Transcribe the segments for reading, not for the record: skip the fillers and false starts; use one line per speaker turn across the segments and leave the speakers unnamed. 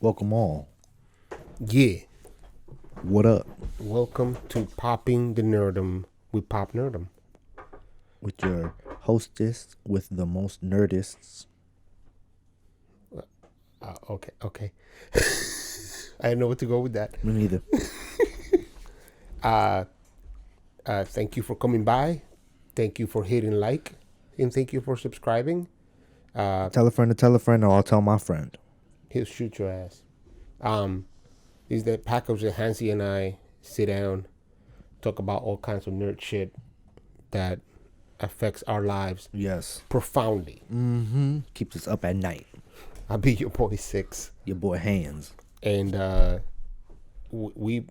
Welcome all.
Yeah.
What up?
Welcome to Popping the Nerdom with PopNerdom.
With your hostess with the most nerdists.
Okay. I didn't know what to go with that.
Me neither.
Thank you for coming by. Thank you for hitting like. And thank you for subscribing.
Tell a friend, or I'll tell my friend.
He'll shoot your ass. Is that Packers and Hanz and I sit down, talk about all kinds of nerd shit that affects our lives.
Yes.
Profoundly.
Mm-hmm. Keeps us up at night.
I'll be your boy Six.
Your boy Hanz.
And we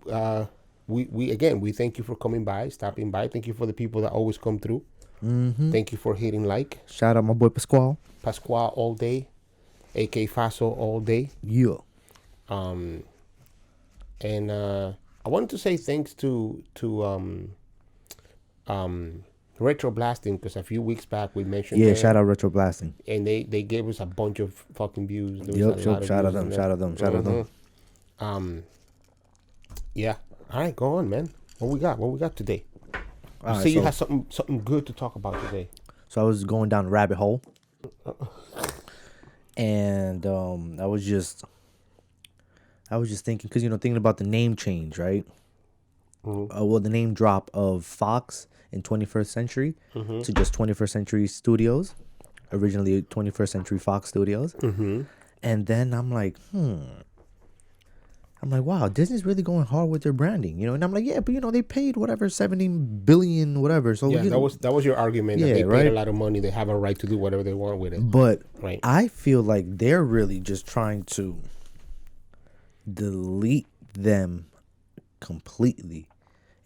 thank you for coming by, stopping by. Thank you for the people that always come through.
Mm-hmm.
Thank you for hitting like.
Shout out my boy Pasquale.
Pasquale all day, AK Faso all day.
Yeah.
And I wanted to say thanks to Retro Blasting, because a few weeks back we mentioned.
Yeah, shout out Retro Blasting.
And they gave us a bunch of fucking views.
Shout out them.
Yeah. All right, go on, man. What we got today?
Right,
you have something good to talk about today.
So I was going down a rabbit hole, and I was just thinking, because thinking about the name change, right?
Mm-hmm.
The name drop of Fox in 21st Century to just 21st Century Studios, originally 21st Century Fox Studios, and then I'm like, wow, Disney's really going hard with their branding, and I'm like, yeah, but they paid whatever 17 billion, whatever. So
yeah, that was your argument, that they paid
right?
a lot of money, they have a right to do whatever they want with it.
But
right.
I feel like they're really just trying to delete them completely,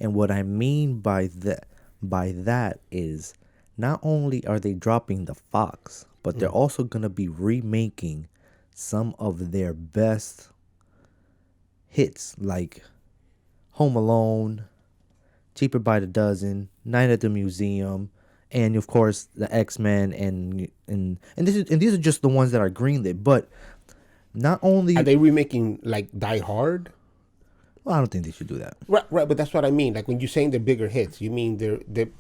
and what I mean by that is not only are they dropping the Fox, but they're also gonna be remaking some of their best hits, like Home Alone, Cheaper by the Dozen, Night at the Museum, and of course the X-Men, and these are just the ones that are greenlit. But not only
are they remaking like Die Hard?
Well, I don't think they should do that.
Right, but that's what I mean. Like when you're saying the bigger hits, you mean the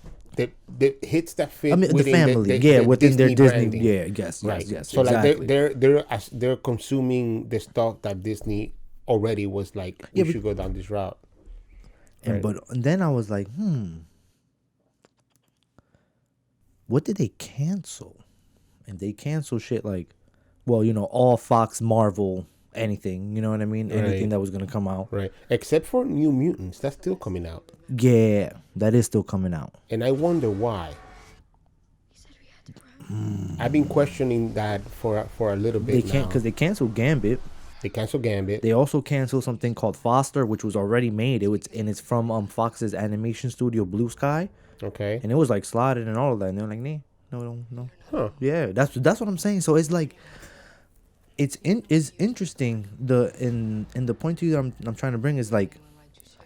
hits that fit.
I mean,
within
the family, within
Disney
their
branding.
Disney, yes,
right.
yes.
So
exactly.
like they're consuming the stuff that Disney already was like, we should go down this route.
And
right.
But then I was like, what did they cancel? And they cancel shit like, well, all Fox, Marvel, anything, you know what I mean? Anything that was going to come out.
Right. Except for New Mutants. That's still coming out.
Yeah, that is still coming out.
And I wonder why. I've been questioning that for a little bit now.
Because they canceled Gambit.
They canceled Gambit.
They also canceled something called Foster, which was already made. It's from Fox's animation studio, Blue Sky.
Okay.
And it was like slotted and all of that. And they're like, nah, no.
Huh.
Yeah, that's what I'm saying. So it's like, it's interesting. In the point to you that I'm trying to bring is like,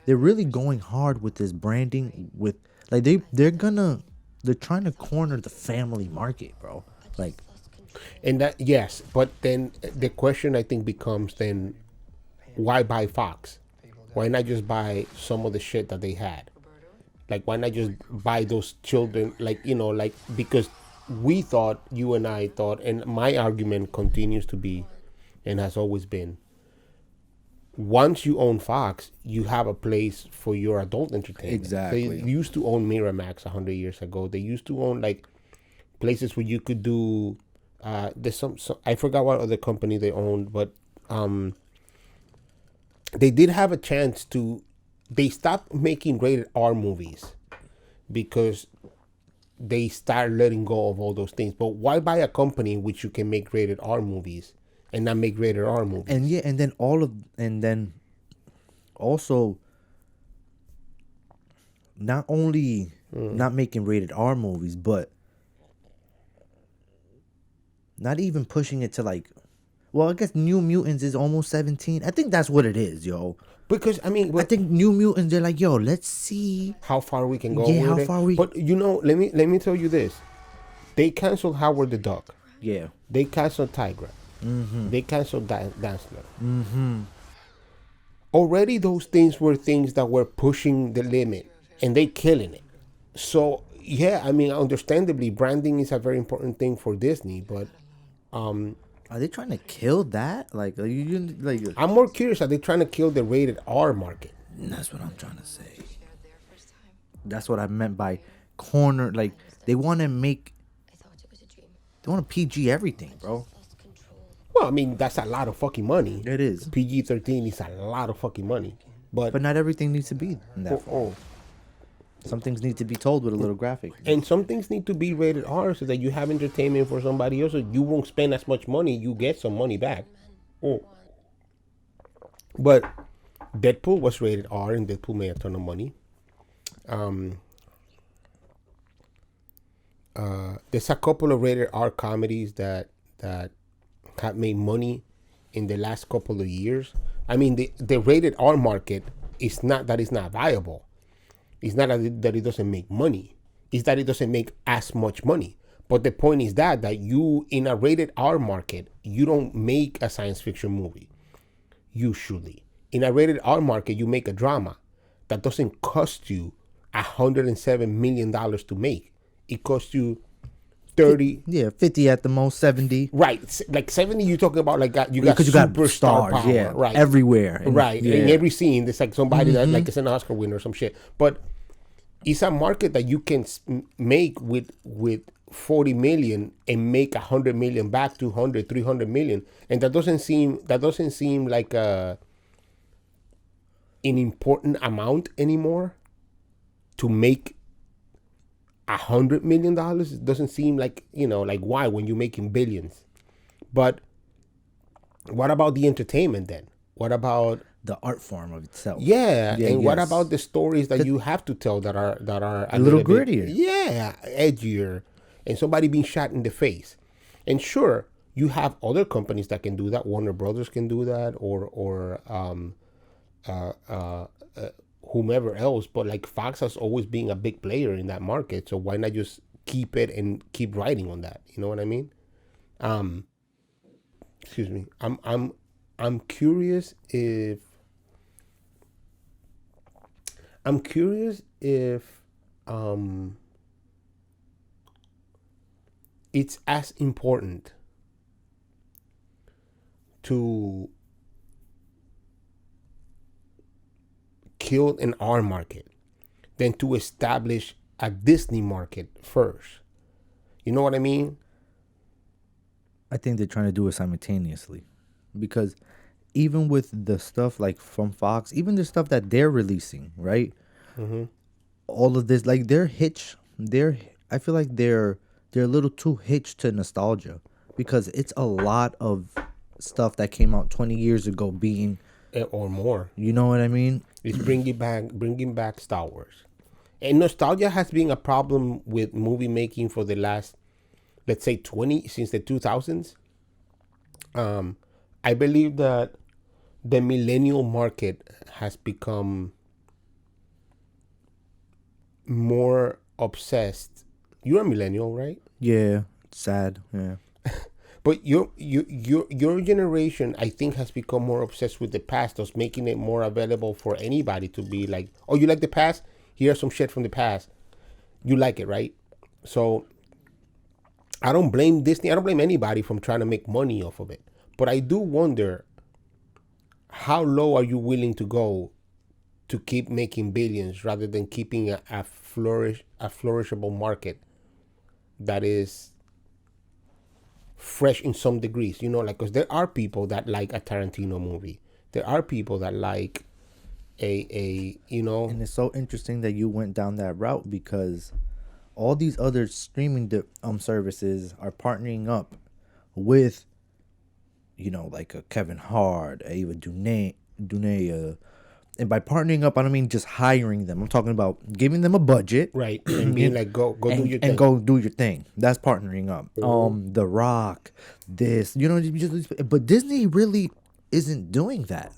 they're really going hard with this branding. With like they're trying to corner the family market, bro. Like.
And that, yes, but then the question I think becomes then, why buy Fox? Why not just buy some of the shit that they had? Like, why not just buy those children? Like, because we thought, you and I thought, and my argument continues to be, and has always been, once you own Fox, you have a place for your adult entertainment.
Exactly.
They used to own Miramax 100 years ago. They used to own like places where you could do. There's some I forgot what other company they owned, but they did have a chance to. They stopped making rated R movies because they started letting go of all those things. But why buy a company in which you can make rated R movies and not make rated R movies?
And then also not only not making rated R movies, but not even pushing it to like, well, I guess New Mutants is almost 17. I think that's what it is, yo.
Because I mean,
I think New Mutants, they're like, yo, let's see
how far we can go.
Yeah,
with
how
it.
far we.
But let me tell you this: they canceled Howard the Duck.
Yeah.
They canceled Tigra. They canceled Dance Floor. Already those things were things that were pushing the limit, and they killing it. So yeah, I mean, understandably, branding is a very important thing for Disney. But
Are they trying to kill that? Like, are you like?
I'm more curious: are they trying to kill the rated R market?
That's what I'm trying to say. That's what I meant by corner. Like, they want to make. They want to PG everything, bro.
Well, I mean, that's a lot of fucking money.
It is.
PG-13 is a lot of fucking money. But
not everything needs to be in that form. Some things need to be told with a little graphic.
And some things need to be rated R so that you have entertainment for somebody else. So you won't spend as much money. You get some money back. But Deadpool was rated R, and Deadpool made a ton of money. There's a couple of rated R comedies that have made money in the last couple of years. I mean, the rated R market is not that it's not viable. It's not that it doesn't make money. It's that it doesn't make as much money. But the point is that you, in a rated R market, you don't make a science fiction movie. Usually. In a rated R market, you make a drama that doesn't cost you $107 million to make. It costs you 30.
Yeah, 50 at the most, 70.
Right. Like 70, you're talking about like you got superstar power.
Yeah,
right.
Everywhere.
Right.
Yeah.
In every scene, there's like somebody that like is an Oscar winner or some shit. But it's a market that you can make with 40 million and make 100 million back, 200, 300 million. And that doesn't seem like an important amount anymore to make $100 million. It doesn't seem like, like why when you're making billions. But what about the entertainment then? What about
the art form of itself?
Yeah, and what about the stories that you have to tell that are a
little grittier?
Yeah, edgier, and somebody being shot in the face. And sure, you have other companies that can do that. Warner Brothers can do that, or whomever else. But like Fox has always been a big player in that market, so why not just keep it and keep writing on that? You know what I mean? Excuse me. I'm curious if it's as important to kill an R market than to establish a Disney market first. You know what I mean?
I think they're trying to do it simultaneously, because even with the stuff like from Fox, even the stuff that they're releasing, right? All of this, like I feel like they're a little too hitched to nostalgia, because it's a lot of stuff that came out 20 years ago being
or more.
You know what I mean?
It's bringing back Star Wars. And nostalgia has been a problem with movie making for the last, let's say, since the 2000s. I believe that the millennial market has become more obsessed. You're a millennial, right?
Yeah, sad. Yeah.
But your generation, I think, has become more obsessed with the past, thus making it more available for anybody to be like, oh, you like the past? Here's some shit from the past. You like it, right? So I don't blame Disney. I don't blame anybody from trying to make money off of it. But I do wonder, how low are you willing to go to keep making billions rather than keeping a flourishable market that is fresh in some degrees, like, because there are people that like a Tarantino movie. There are people that like
And it's so interesting that you went down that route, because all these other streaming services are partnering up with, like a Kevin Hart, Ava DuVernay, and by partnering up, I don't mean just hiring them. I'm talking about giving them a budget,
right, and being like, go do your thing,
and go do your thing. That's partnering up. The Rock, this, but Disney really isn't doing that.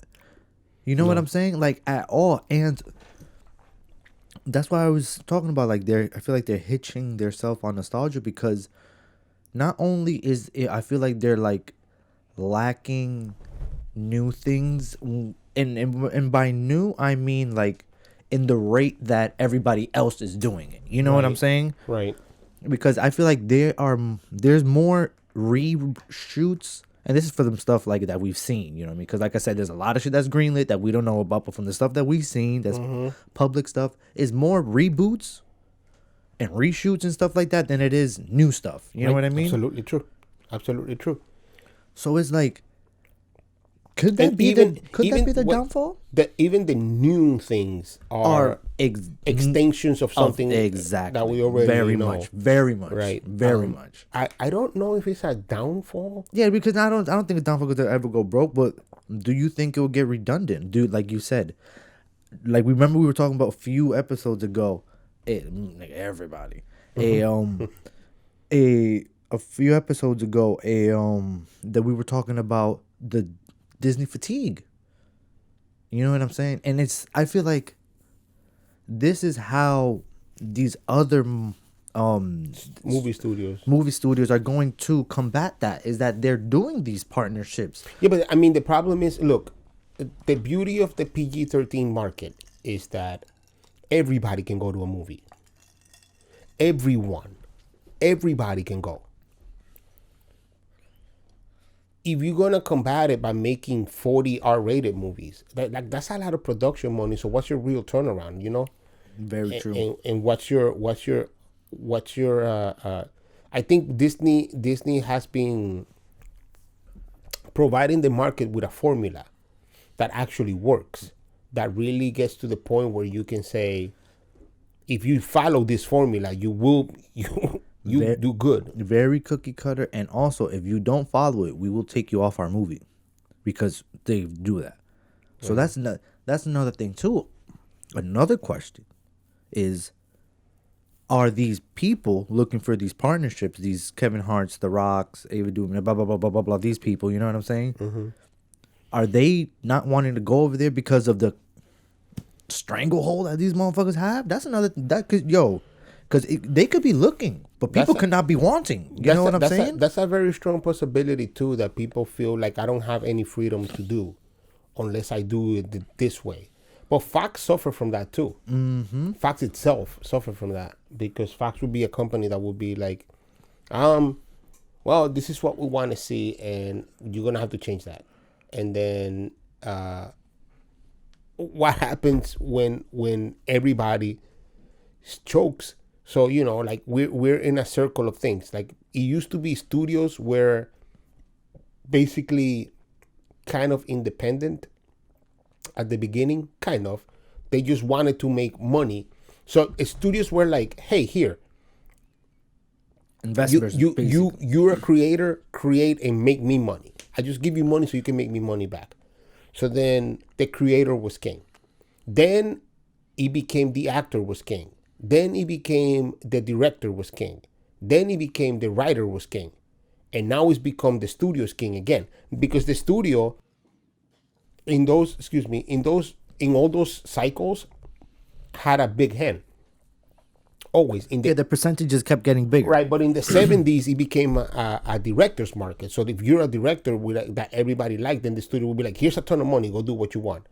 You know what I'm saying? Like, at all. And that's why I was talking about, like, I feel like they're hitching themselves on nostalgia, because not only is it, I feel like they're like lacking new things, and by new I mean like in the rate that everybody else is doing it. You know what I'm saying?
Right.
Because I feel like there's more reshoots, and this is for them stuff like that we've seen. You know what I mean? Because like I said, there's a lot of shit that's greenlit that we don't know about, but from the stuff that we've seen, that's public stuff, is more reboots and reshoots and stuff like that than it is new stuff. You know what I mean?
Absolutely true. Absolutely true.
So it's like, could that be the downfall?
Even the new things are extensions of something
exactly
that we already know.
Very much,
Right.
very much.
I don't know if it's a downfall.
Yeah, because I don't think it's downfall because they'll ever go broke. But do you think it will get redundant, dude? Like you said, like remember we were talking about a few episodes ago. Like everybody, a few episodes ago, that we were talking about the Disney fatigue. You know what I'm saying? And I feel like this is how these other
movie studios
are going to combat that, is that they're doing these partnerships.
Yeah, but I mean the problem is, look, the beauty of the PG-13 market is that everybody can go to a movie. Everybody can go. If you're gonna combat it by making 40 R-rated movies, that's a lot of production money. So what's your real turnaround? You know,
Very true.
And what's your I think Disney has been providing the market with a formula that actually works, that really gets to the point where you can say, if you follow this formula, you will do good.
Very cookie cutter, and also if you don't follow it, we will take you off our movie, because they do that. So that's another thing too. Another question is, are these people looking for these partnerships? These Kevin Hart's, The Rock's, Ava DuVernay, blah blah blah blah blah blah. These people, you know what I'm saying? Mm-hmm. Are they not wanting to go over there because of the stranglehold that these motherfuckers have? That's another because they could be looking, but people could not be wanting. You know what I'm saying?
That's a very strong possibility too, that people feel like I don't have any freedom to do unless I do it this way. But Fox suffer from that too. Mm-hmm. Fox itself suffer from that, because Fox would be a company that would be like, well, this is what we want to see, and you're gonna have to change that. And then what happens when everybody chokes? So, you know, like we're in a circle of things. Like it used to be studios were basically kind of independent at the beginning, kind of. They just wanted to make money. So studios were like, hey, here,
investors.
You're a creator, create and make me money. I just give you money so you can make me money back. So then the creator was king. Then it became the actor was king. Then it became the director was king. Then it became the writer was king. And now it's become the studio's king again. Because the studio in all those cycles had a big hand. Always.
The percentages kept getting bigger.
Right, but in the 70s, it became a director's market. So if you're a director that everybody liked, then the studio would be like, here's a ton of money, go do what you want.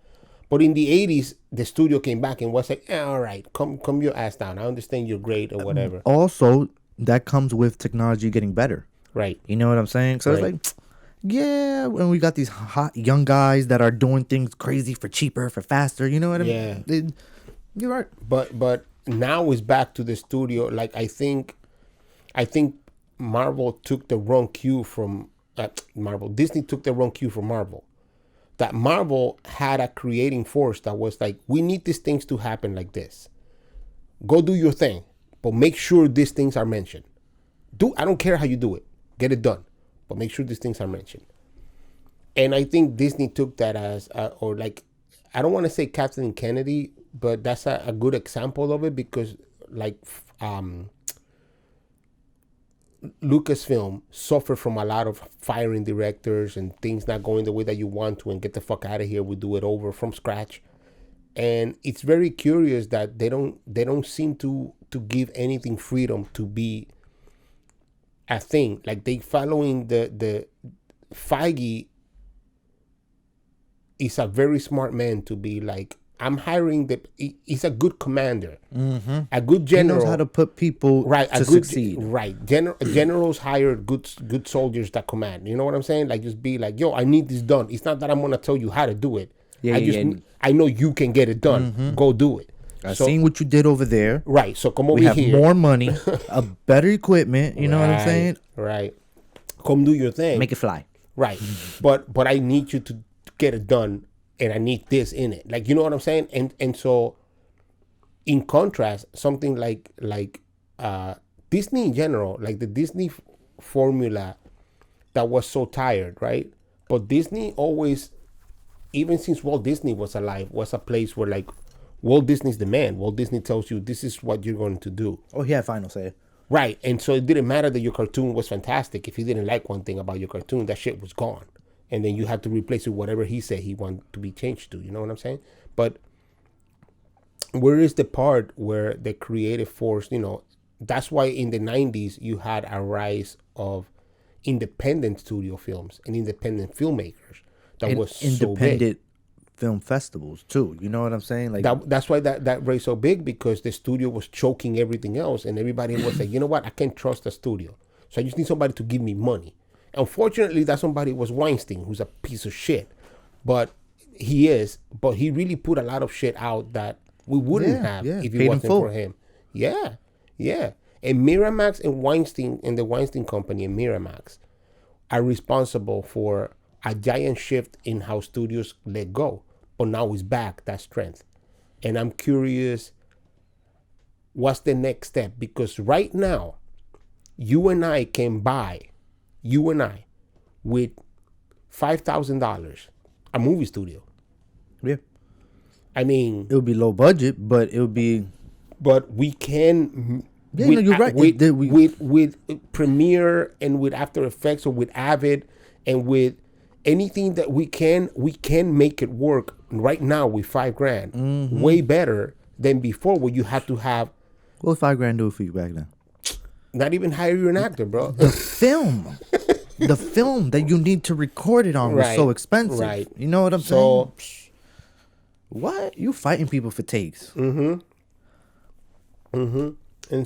But in the 80s, the studio came back and was like, all right, come your ass down. I understand you're great or whatever.
Also, that comes with technology getting better.
Right.
You know what I'm saying? So
right.
It's like, yeah, when we got these hot young guys that are doing things crazy for cheaper, for faster, you know what I mean?
Yeah.
You're right.
But now it's back to the studio. Like I think Marvel took the wrong cue from Disney took the wrong cue from Marvel. That Marvel had a creating force that was like, we need these things to happen like this. Go do your thing, but make sure these things are mentioned. I don't care how you do it. Get it done, but make sure these things are mentioned. And I think Disney took that as, or like, I don't want to say Kathleen Kennedy, but that's a good example of it, because like Lucasfilm suffered from a lot of firing directors and things not going the way that you want to, and get the fuck out of here, we do it over from scratch. And it's very curious that they don't seem to give anything freedom to be a thing. Like they following the Feige is a very smart man to be like, I'm hiring he's a good commander, a good
He
general.
knows how to put people
Right,
to succeed.
Right, generals hire good soldiers that command. You know what I'm saying? Like, just be like, yo, I need this done. It's not that I'm gonna tell you how to do it. I know you can get it done. Go do it.
I've seen what you did over there.
Right. So come over
We have
here.
more money, a better equipment. You know what I'm saying?
Right. Come do your thing.
Make it fly.
Right. But I need you to get it done, and I need this in it. Like, you know what I'm saying? And so, in contrast, something like Disney in general, like the Disney formula that was so tired, right? But Disney always, even since Walt Disney was alive, was a place where, like, Walt Disney's the man. Walt Disney tells you this is what you're going to do.
Oh, he had final say.
Right. And so it didn't matter that your cartoon was fantastic. If he didn't like one thing about your cartoon, that shit was gone. And then you had to replace it with whatever he said he wanted to be changed to. You know what I'm saying? But where is the part where the creative force, that's why in the 90s you had a rise of independent studio films and independent filmmakers that was so big.
Film festivals too. You know what I'm saying? Like
that's why that raised so big, because the studio was choking everything else, and everybody was like, you know what? I can't trust the studio, so I just need somebody to give me money. Unfortunately, that somebody was Weinstein, who's a piece of shit, but he really put a lot of shit out that we wouldn't have if it wasn't for him. Yeah. And Miramax and Weinstein and the Weinstein Company and Miramax are responsible for a giant shift in how studios let go. But now it's back, that strength. And I'm curious, what's the next step? Because right now, you and I can buy, with $5,000, a movie studio.
Yeah.
I mean,
it would be low budget, but it would be.
But we can.
Yeah, you're right.
With Premiere and with After Effects or with Avid and with anything that we can make it work right now with $5,000. Way better than before, where you had to have.
What $5,000 do for you back then?
Not even hire you an actor, bro.
The film. The film that you need to record it on was so expensive.
Right.
You know what I'm saying? What? You fighting people for takes.
And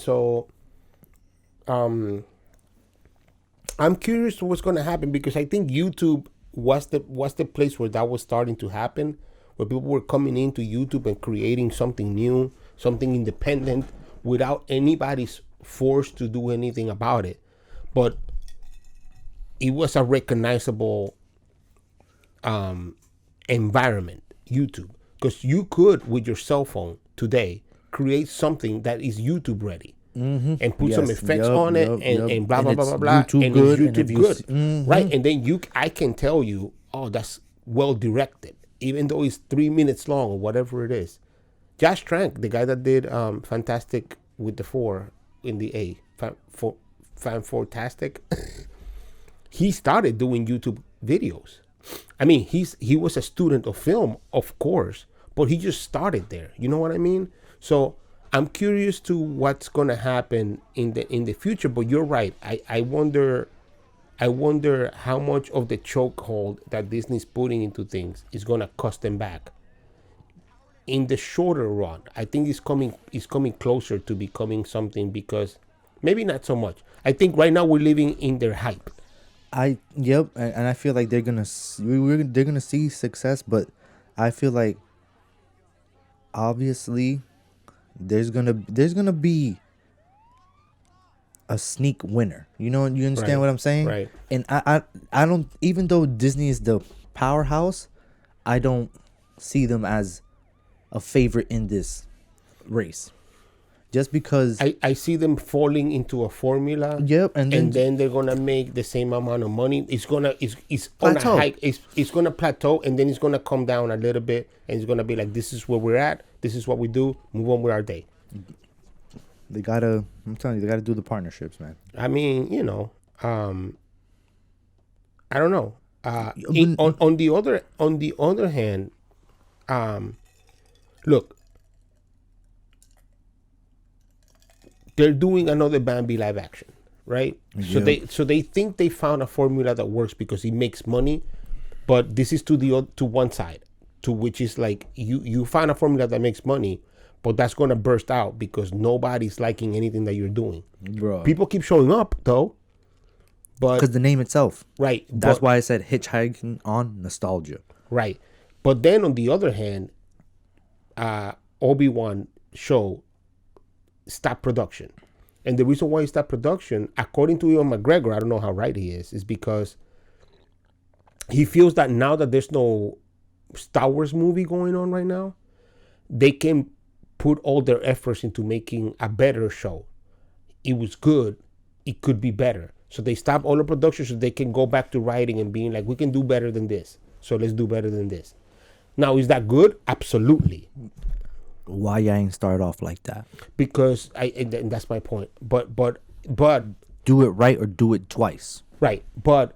so, I'm curious to what's going to happen, because I think YouTube was the place where that was starting to happen, where people were coming into YouTube and creating something new, something independent, without anybody's forced to do anything about it. But it was a recognizable environment, YouTube, because you could, with your cell phone today, create something that is YouTube ready. And put some effects on it and blah, blah, blah, blah, blah.
YouTube good,
and it's YouTube good. Right? And then I can tell you, oh, that's well directed, even though it's 3 minutes long or whatever it is. Josh Trank, the guy that did Fantastic with the 4 in the A, Fantastic, he started doing YouTube videos. I mean, he was a student of film, of course, but he just started there. You know what I mean? So I'm curious to what's gonna happen in the future. But you're right. I wonder how much of the chokehold that Disney's putting into things is gonna cost them back. In the shorter run, I think it's coming closer to becoming something, because maybe not so much. I think right now we're living in their hype.
And I feel like they're gonna see success, but I feel like obviously there's gonna be a sneak winner. You understand what I'm saying?
Right.
And I don't, even though Disney is the powerhouse, I don't see them as a favorite in this race. Just because
I see them falling into a formula.
Yep, and
then they're gonna make the same amount of money. It's on a hike. It's gonna plateau, and then it's gonna come down a little bit, and it's gonna be like, this is where we're at. This is what we do. Move on with our day.
I'm telling you, they gotta do the partnerships, man.
I mean, I don't know. On the other hand, look. They're doing another Bambi live action, right?
Yep.
So they think they found a formula that works because it makes money, but this is to one side, to which is like you find a formula that makes money, but that's gonna burst out because nobody's liking anything that you're doing.
Bro.
People keep showing up though, but
Because the name itself.
right,
That's
but,
why I said hitchhiking on nostalgia.
right. But then on the other hand, Obi-Wan show stopped production. And the reason why he stopped production, according to Ewan McGregor, I don't know how right he is because he feels that now that there's no Star Wars movie going on right now, they can put all their efforts into making a better show. It was good. It could be better. So they stop all the production so they can go back to writing and being like, we can do better than this. So let's do better than this. Now, is that good? Absolutely.
Why I ain't start off like that?
Because and that's my point. But
Do it right or do it twice.
right. But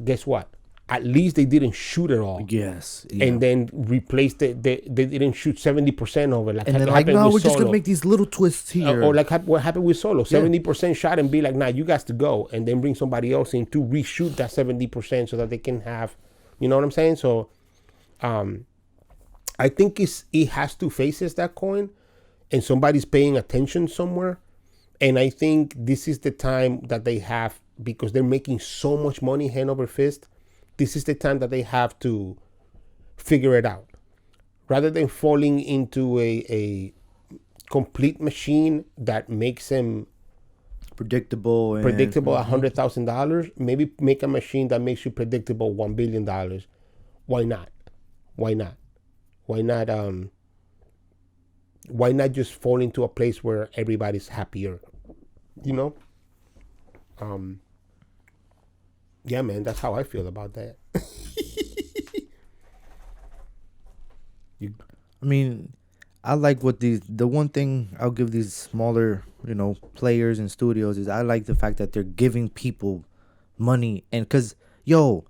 guess what? At least they didn't shoot it all.
Yes.
And then replaced it. They didn't shoot 70% of it. Like
and then like, no, we're just gonna make these little twists here.
Or like what happened with Solo, 70% shot and be like, nah, you guys to go, and then bring somebody else in to reshoot that 70% so that they can have, you know what I'm saying? So, I think it has two faces, that coin, and somebody's paying attention somewhere, and I think this is the time that they have, because they're making so much money hand over fist. This is the time that they have to figure it out, rather than falling into a complete machine that makes them
predictable
$100,000. Maybe make a machine that makes you predictable $1 billion. Why not? Why not just fall into a place where everybody's happier, you know? Yeah, man, that's how I feel about that.
I mean, I like what the one thing I'll give these smaller, players and studios is I like the fact that they're giving people money, and because y'all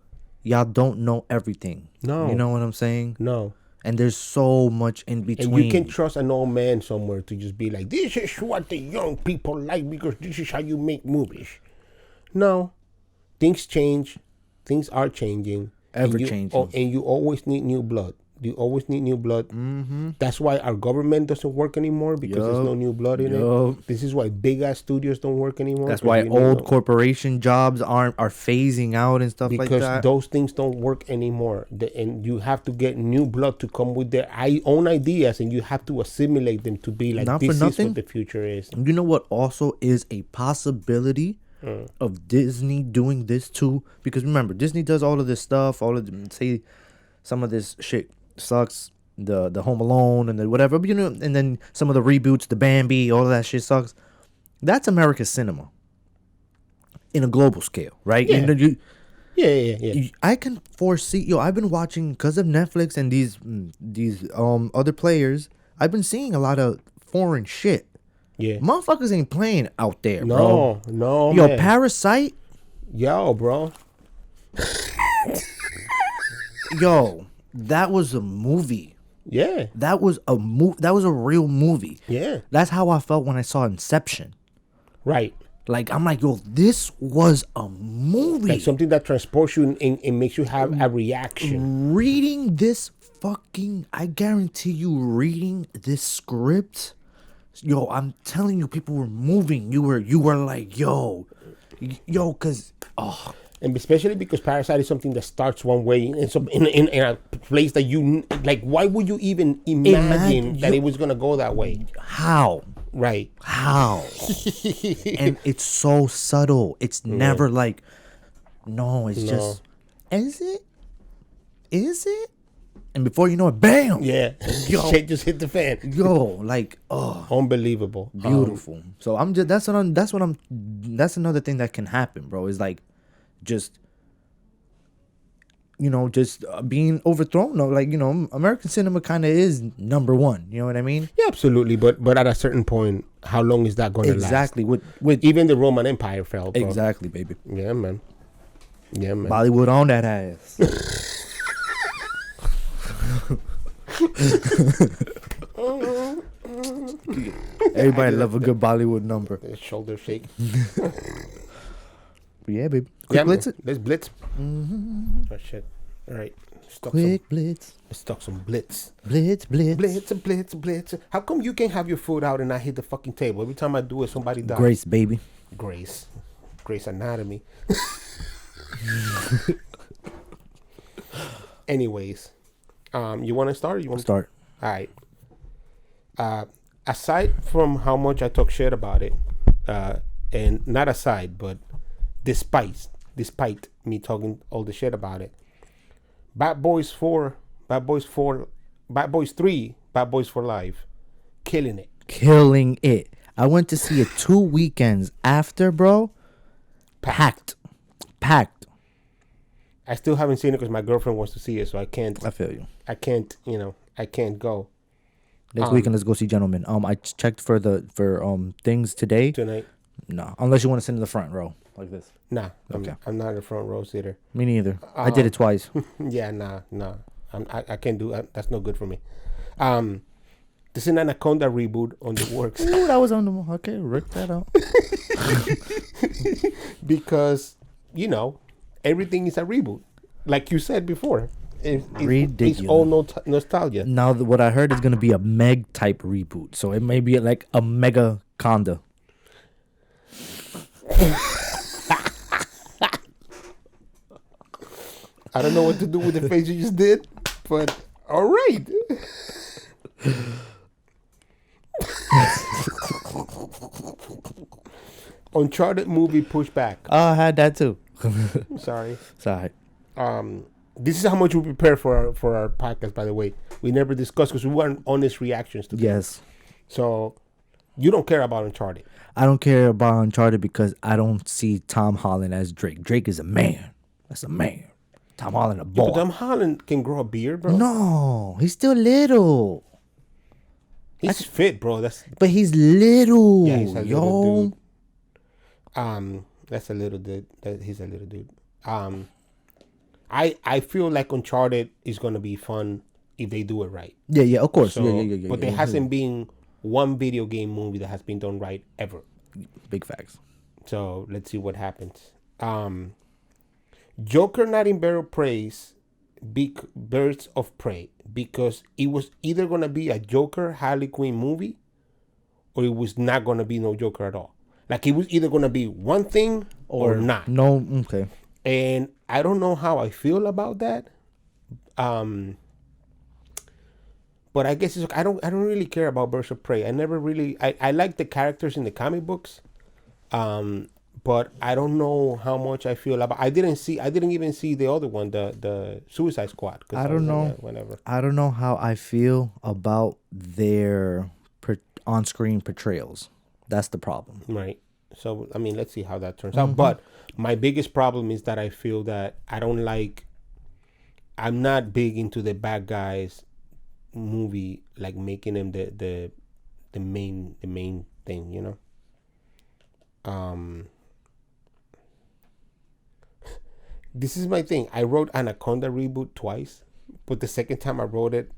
don't know everything.
No.
You know what I'm saying?
No.
And there's so much in between.
And you can trust an old man somewhere to just be like, this is what the young people like because this is how you make movies. No. Things change. Things are changing.
Ever changing.
And you always need new blood. You always need new blood.
Mm-hmm.
That's why our government doesn't work anymore, because there's no new blood in it. This is why big ass studios don't work anymore.
That's why old corporation jobs are phasing out and stuff like that.
Because those things don't work anymore. And you have to get new blood to come with their own ideas, and you have to assimilate them to be like, this is what the future is.
You know what also is a possibility of Disney doing this too? Because remember, Disney does all of this stuff, say some of this shit sucks, the Home Alone and the whatever, and then some of the reboots, the Bambi, all of that shit sucks. That's America's cinema in a global scale, right?
Yeah.
Yeah. I can foresee, I've been watching, because of Netflix and these other players, I've been seeing a lot of foreign shit.
Yeah.
Motherfuckers ain't playing out there, bro.
No,
man. Parasite.
Yo, bro.
That was a movie.
Yeah.
That was a real movie.
Yeah.
That's how I felt when I saw Inception.
Right.
Like, I'm like, this was a movie.
Like something that transports you and makes you have a reaction.
Reading this I guarantee you, reading this script, I'm telling you, people were moving. You were like, because,
And especially because Parasite is something that starts one way in a place that you like. Why would you even imagine that it was gonna go that way?
How?
Right?
How? And it's so subtle. It's never like, just, is it? And before you know it, bam!
Yeah, shit just hit the fan. Unbelievable,
beautiful. So I'm just that's another thing that can happen, bro. Is like, just being overthrown. American cinema kind of is number one. You know what I mean?
Yeah, absolutely. But at a certain point, how long is that going to last?
Exactly. With
even the Roman Empire fell. Bro.
Exactly, baby.
Yeah, man.
Bollywood on that ass.
Everybody love a good Bollywood number.
Shoulder shake. Yeah, baby. Quick blitz it.
Let's blitz.
Mm-hmm.
Oh shit! All right.
Quick blitz.
Let's talk some blitz.
Blitz.
Blitz. How come you can't have your food out and I hit the fucking table every time I do it? Somebody dies.
Grace, baby.
Grace Anatomy. Anyways, you want to start? Or you want to
Start.
All right. Aside from how much I talk shit about it, and not aside, but despite me talking all the shit about it, Bad Boys 3, Bad Boys for Life, killing it.
I went to see it 2 weekends after, bro. Packed.
I still haven't seen it because my girlfriend wants to see it, so I can't.
I feel you.
I can't go.
Next weekend, let's go see Gentlemen. I checked for things today.
Tonight?
No, unless you want to sit in the front row like this.
Nah,
Okay.
I'm not in the front row sitter.
Me neither. I did it twice.
Yeah, nah. I can't do that. That's no good for me. There's an Anaconda reboot on the works.
Ooh, that was on the... Okay, rip that out.
Because, everything is a reboot. Like you said before.
Ridiculous.
It's all nostalgia.
Now, what I heard is going to be a Meg type reboot. So it may be like a Mega Conda.
I don't know what to do with the face you just did, but all right. Uncharted movie pushback.
Oh, I had that too.
Sorry.
Sorry.
This is how much we prepare for our podcast, by the way. We never discussed because we want honest reactions to this.
Yes.
So, you don't care about Uncharted.
I don't care about Uncharted because I don't see Tom Holland as Drake. Drake is a man. That's a man. Tom Holland a boy.
Yeah, but Tom Holland can grow a beard, bro.
No, he's still little.
He's fit, bro.
But he's little.
Yeah, he's a little dude. That's a little dude. He's a little dude. I feel like Uncharted is gonna be fun if they do it right.
Yeah, of course.
So,
Yeah.
But there hasn't been one video game movie that has been done right ever.
Big facts.
So let's see what happens. Joker not in Birds of Prey, because it was either gonna be a Joker Harley Quinn movie, or it was not gonna be no Joker at all. Like it was either gonna be one thing or not.
No, okay.
And I don't know how I feel about that. But I guess I don't really care about Birds of Prey. I never really I like the characters in the comic books. But I don't know how much I feel about. I didn't even see the other one, the Suicide Squad.
I don't know.
Whenever.
I don't know how I feel about their on-screen portrayals. That's the problem.
Right. So I mean, let's see how that turns out. But my biggest problem is that I feel that I'm not big into the bad guys movie, like making them the main thing, you know. This is my thing. I wrote Anaconda reboot twice, but the second time I wrote it,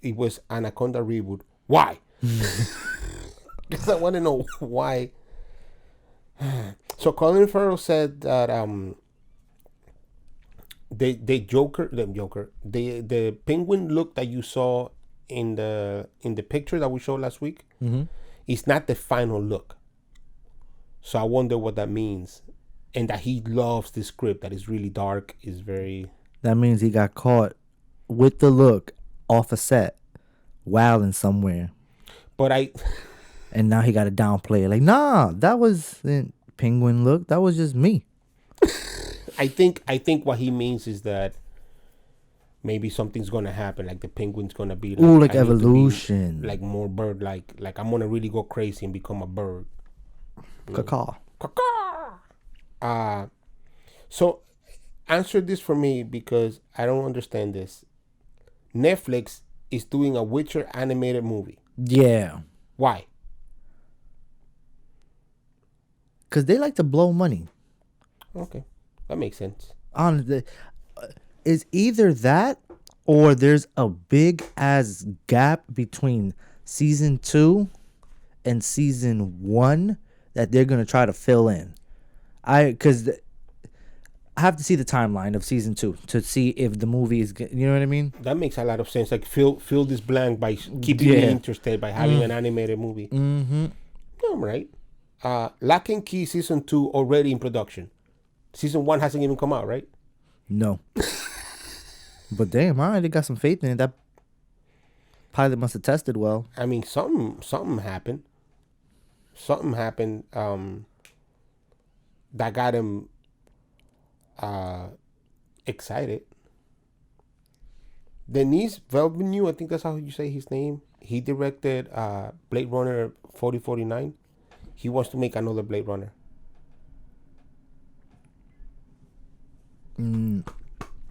it was Anaconda reboot. Why? Because I want to know why. So Colin Farrell said that the penguin look that you saw in the picture that we showed last week is not the final look. So I wonder what that means. And that he loves the script, that is really dark, is very...
That means he got caught with the look off a set, wilding somewhere.
But
and now he got to downplay it. Like, nah, that wasn't penguin look. That was just me.
I think what he means is that maybe something's going to happen. Like the penguin's going to be...
like evolution.
Like more bird-like. Like I'm going to really go crazy and become a bird.
Caw-caw.
So answer this for me, because I don't understand this. Netflix is doing a Witcher animated movie.
Yeah.
Why?
Because they like to blow money.
Okay. That makes sense.
Honestly, it's either that or there's a big ass gap between season 2 and season 1 that they're going to try to fill in. Because I have to see the timeline of season 2 to see if the movie is you know what I mean.
That makes a lot of sense. Like fill this blank by keeping me interested by having an animated movie.
Mm-hmm.
All right. Lock and Key season 2 already in production. Season 1 hasn't even come out, right?
No. But damn, I already got some faith in it. That pilot must have tested well.
I mean, something happened. Something happened that got him excited. Denis Villeneuve, I think that's how you say his name. He directed Blade Runner 4049. He wants to make another Blade Runner.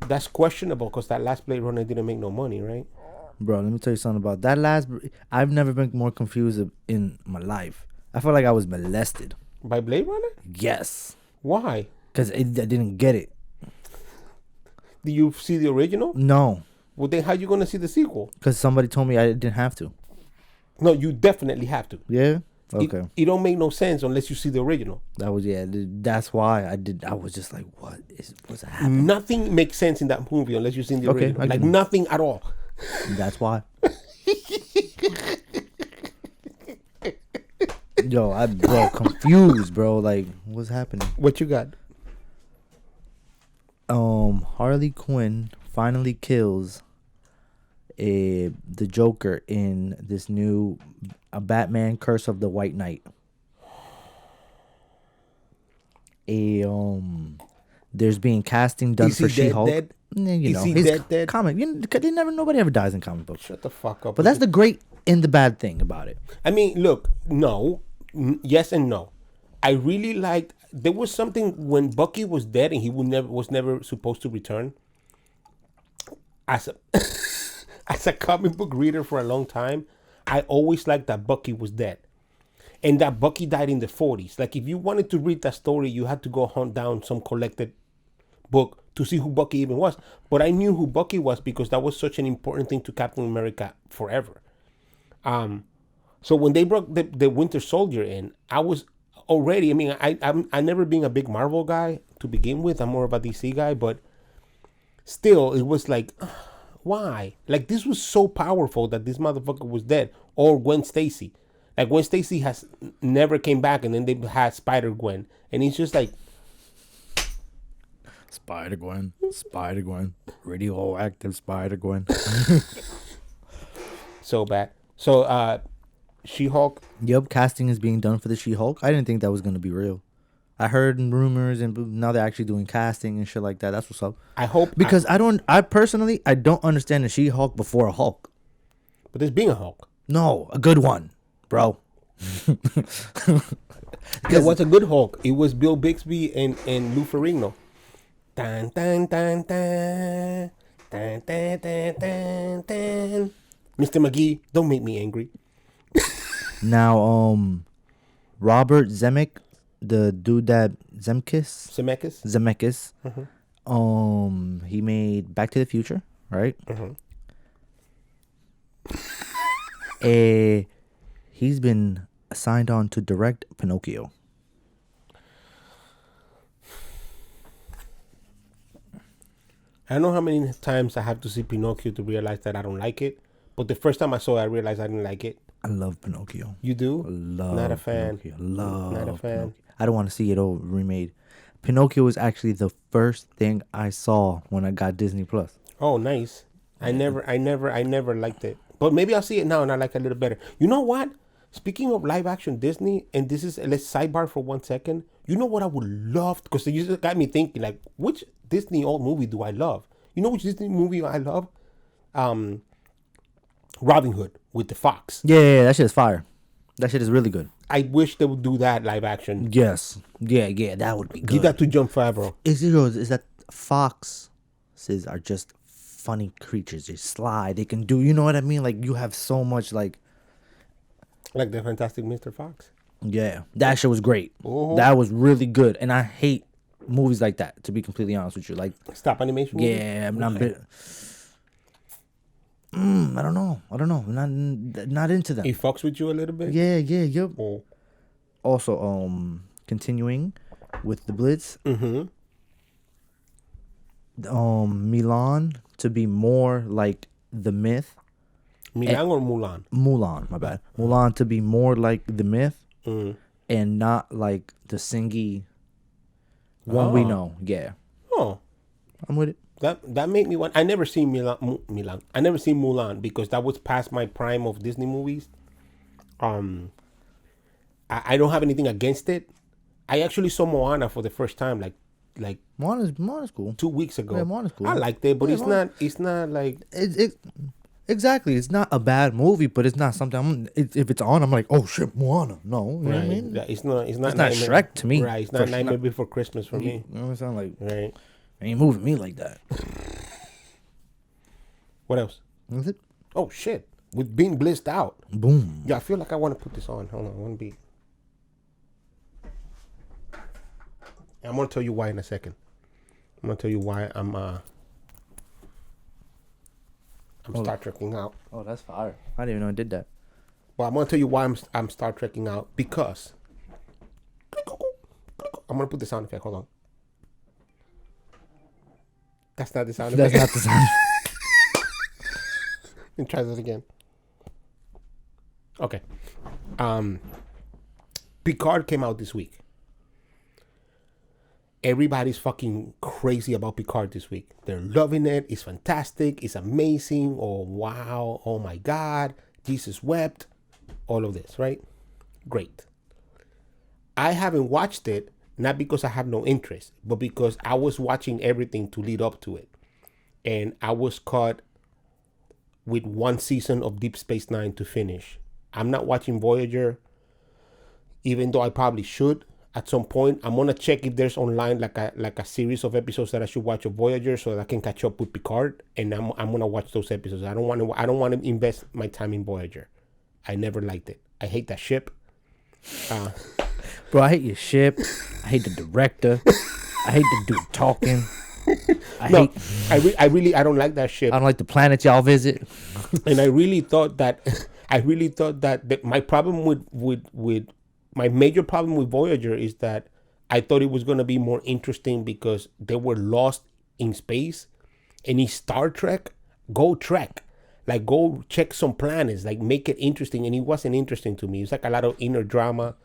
That's questionable because that last Blade Runner didn't make no money, right?
Bro, let me tell you something about that last. I've never been more confused in my life. I felt like I was molested.
By Blade Runner?
Yes.
Why?
Because I didn't get it.
Did you see the original?
No.
Well, then how you going to see the sequel?
Because somebody told me I didn't have to.
No, you definitely have to.
Yeah? Okay.
It don't make no sense unless you see the original.
That's why I was just like, what's happening?
Nothing makes sense in that movie unless you've seen the original. Like nothing at all.
That's why. Yo, I'm confused, bro. Like, what's happening?
What you got?
Harley Quinn finally kills the Joker in this new Batman Curse of the White Knight. There's being casting done for She-Hulk.
Dead?
You know,
he's dead?
Comic. Nobody ever dies in comic books.
Shut the fuck up.
But that's the great and the bad thing about it.
I mean, look, no, yes and no. I really liked. There was something when Bucky was dead and he was never supposed to return. As a as a comic book reader for a long time, I always liked that Bucky was dead, and that Bucky died in the 40s. Like if you wanted to read that story, you had to go hunt down some collected book to see who Bucky even was. But I knew who Bucky was because that was such an important thing to Captain America forever. So when they brought the Winter Soldier in, I was already. I mean, I never been a big Marvel guy to begin with. I'm more of a DC guy, but still, it was like, why? Like this was so powerful that this motherfucker was dead, or Gwen Stacy. Like Gwen Stacy has never came back, and then they had Spider Gwen, and it's just like
Spider Gwen, radioactive Spider Gwen.
So bad. So, She-Hulk.
Yep, casting is being done for the She-Hulk. I didn't think that was gonna be real. I heard rumors, and now they're actually doing casting and shit like that. That's what's up.
I hope
because I personally don't understand the She-Hulk before a Hulk.
But there's being a Hulk.
No, a good one, bro.
It was a good Hulk. It was Bill Bixby and Lou Ferrigno. Dun, dun, dun, dun. Dun, dun, dun, dun, dun. Mr. McGee, don't make me angry.
Now, Robert Zemeck, the dude that Zemeckis, he made Back to the Future, right? He's been signed on to direct Pinocchio.
I don't know how many times I have to see Pinocchio to realize that I don't like it. But the first time I saw it, I realized I didn't like it.
I love Pinocchio.
You do?
Not
a fan.
Pinocchio. Not a fan.
Pinocchio.
I don't want to see it over remade. Pinocchio was actually the first thing I saw when I got Disney Plus.
Oh, nice. I never liked it. But maybe I'll see it now and I like it a little better. You know what? Speaking of live action Disney, and let's sidebar for 1 second. You know what I would love? Because you just got me thinking, like, which Disney old movie do I love? You know which Disney movie I love? Robin Hood with the fox.
Yeah, that shit is fire. That shit is really good.
I wish they would do that live action.
Yes. Yeah, that would be good.
Give that to John Favreau.
Is that foxes are just funny creatures. They slide. They can do, you know what I mean? Like, you have so much, like
the Fantastic Mr. Fox.
Yeah, that shit was great.
Uh-huh.
That was really good. And I hate movies like that, to be completely honest with you. Like
stop animation movies?
Yeah, I'm not I don't know. Not into them.
It fucks with you a little bit?
Yeah, yep.
Oh.
Also, continuing, with the Blitz.
Mm-hmm.
Milan to be more like the myth.
Milan or Mulan?
Mulan, my bad. Mulan to be more like the myth
Mm.
and not like the singy one we know. Yeah,
Oh,
I'm with it.
that made me want. I never seen Milan. I never seen Mulan because that was past my prime of Disney movies. I don't have anything against it. I actually saw Moana for the first time, like
Moana's cool.
2 weeks ago.
Yeah, Moana's cool.
I liked it, but
Yeah,
it's not like
Exactly. It's not a bad movie, but it's not something. If it's on, I'm like, oh shit, Moana. No, you know what I mean?
It's not
It's not Shrek to me.
Right, it's not Nightmare Before Christmas for me.
You know what I'm saying? Like,
Right.
ain't moving me like that.
What else?
That's it.
Oh shit, with being blissed out.
Boom.
Yeah, I feel like I want to put this on. Hold on, one beat. I'm gonna tell you why in a second. I'm gonna tell you why I'm Star Trekking out.
Oh, that's fire. I didn't even know I did that.
Well, I'm gonna tell you why I'm Star Trekking out because I'm gonna put the sound effect. Hold on. That's not the sound effect.
That's not the sound.
And try that again. Okay. Picard came out this week. Everybody's fucking crazy about Picard this week. They're loving it. It's fantastic. It's amazing. Oh, wow. Oh, my God. Jesus wept. All of this, right? Great. I haven't watched it, not because I have no interest, but because I was watching everything to lead up to it. And I was caught with one season of Deep Space Nine to finish. I'm not watching Voyager, even though I probably should. At some point, I'm gonna check if there's online like a series of episodes that I should watch of Voyager so that I can catch up with Picard, and I'm gonna watch those episodes. I don't want to invest my time in Voyager. I never liked it. I hate that ship.
Bro, I hate your ship. I hate the director. I hate the dude talking. I
don't like that ship.
I don't like the planet y'all visit.
And I really thought that my problem with my major problem with Voyager is that I thought it was going to be more interesting because they were lost in space. And in Star Trek, go trek. Like, go check some planets. Like, make it interesting. And it wasn't interesting to me. It's like a lot of inner drama.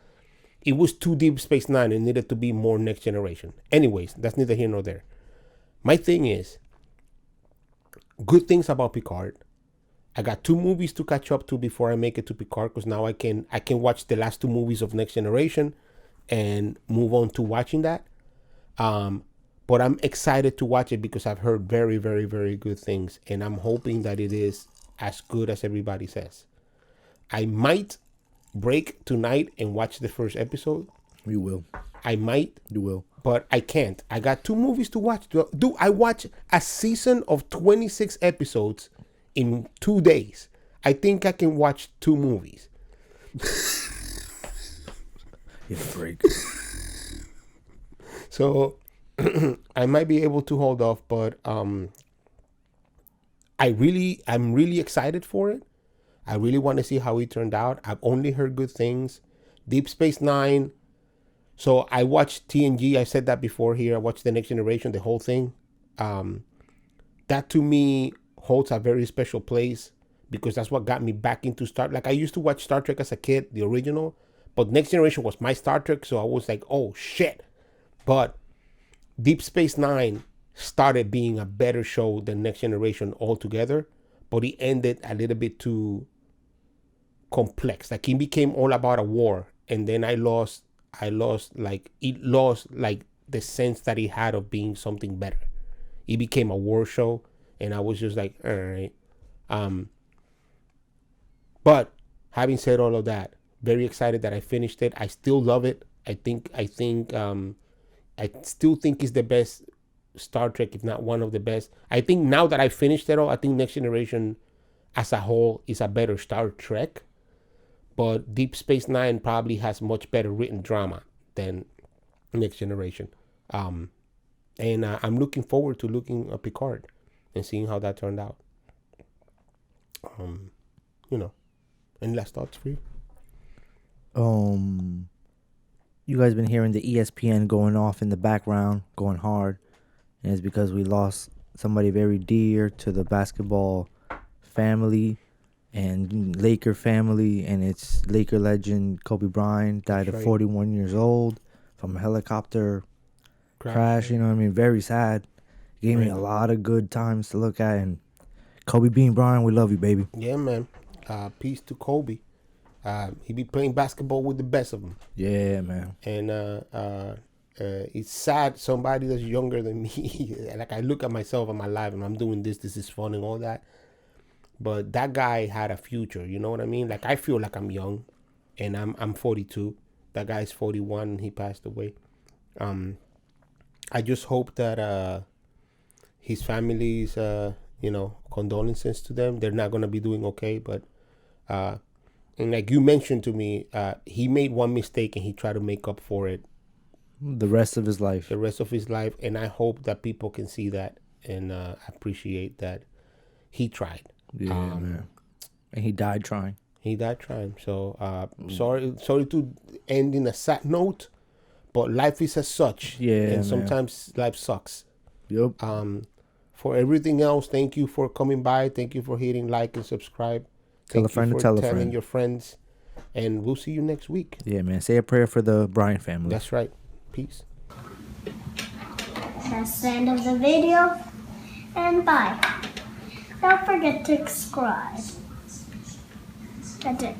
It was too Deep Space Nine. It needed to be more Next Generation. Anyways, that's neither here nor there. My thing is, good things about Picard. I got 2 movies to catch up to before I make it to Picard, because now I can watch the last 2 movies of Next Generation and move on to watching that. But I'm excited to watch it because I've heard very, very, very good things, and I'm hoping that it is as good as everybody says. I might break tonight and watch the first episode.
You will.
I might.
You will.
But I can't. I got 2 movies to watch. I watch a season of 26 episodes in 2 days. I think I can watch 2 movies.
Get a break.
So I might be able to hold off, but I'm really excited for it. I really want to see how it turned out. I've only heard good things. Deep Space Nine. So I watched TNG. I said that before here. I watched The Next Generation, the whole thing. That to me holds a very special place because that's what got me back into Star. Like, I used to watch Star Trek as a kid, the original, but Next Generation was my Star Trek, so I was like, oh shit. But Deep Space Nine started being a better show than Next Generation altogether, but it ended a little bit too complex. Like, it became all about a war, and then it lost like the sense that it had of being something better. It became a war show, and I was just like, all right. But having said all of that, very excited that I finished it. I still love it. I still think it's the best Star Trek, if not one of the best. I think now that I finished it all, I think Next Generation as a whole is a better Star Trek. But Deep Space Nine probably has much better written drama than Next Generation. And I'm looking forward to looking at Picard and seeing how that turned out. Any last thoughts for you?
You guys been hearing the ESPN going off in the background, going hard, and it's because we lost somebody very dear to the basketball family and Laker family, and it's Laker legend Kobe Bryant died at 41 years old from a helicopter crash. You know what I mean? Very sad. Gave me a lot of good times to look at, and Kobe Bean Bryant, we love you, baby.
Yeah, man. Peace to Kobe. He be playing basketball with the best of them.
Yeah, man.
And it's sad somebody that's younger than me. Like, I look at myself in my life and I'm doing this is fun and all that. But that guy had a future, you know what I mean? Like, I feel like I'm young and I'm 42. That guy's 41 and he passed away. I just hope that his family's condolences to them. They're not gonna be doing okay, but and like you mentioned to me, he made one mistake and he tried to make up for it
the rest of his life.
And I hope that people can see that and appreciate that he tried.
Yeah, man. And he died trying.
So sorry to end in a sad note, but life is as such.
Yeah,
and sometimes life sucks.
Yep.
For everything else, thank you for coming by. Thank you for hitting like and subscribe.
Tell a friend to tell a friend.
Telling your friends. And we'll see you next week.
Yeah, man. Say a prayer for the Bryant family.
That's right. Peace.
That's the end of the video. And bye. Don't forget to subscribe. That's it.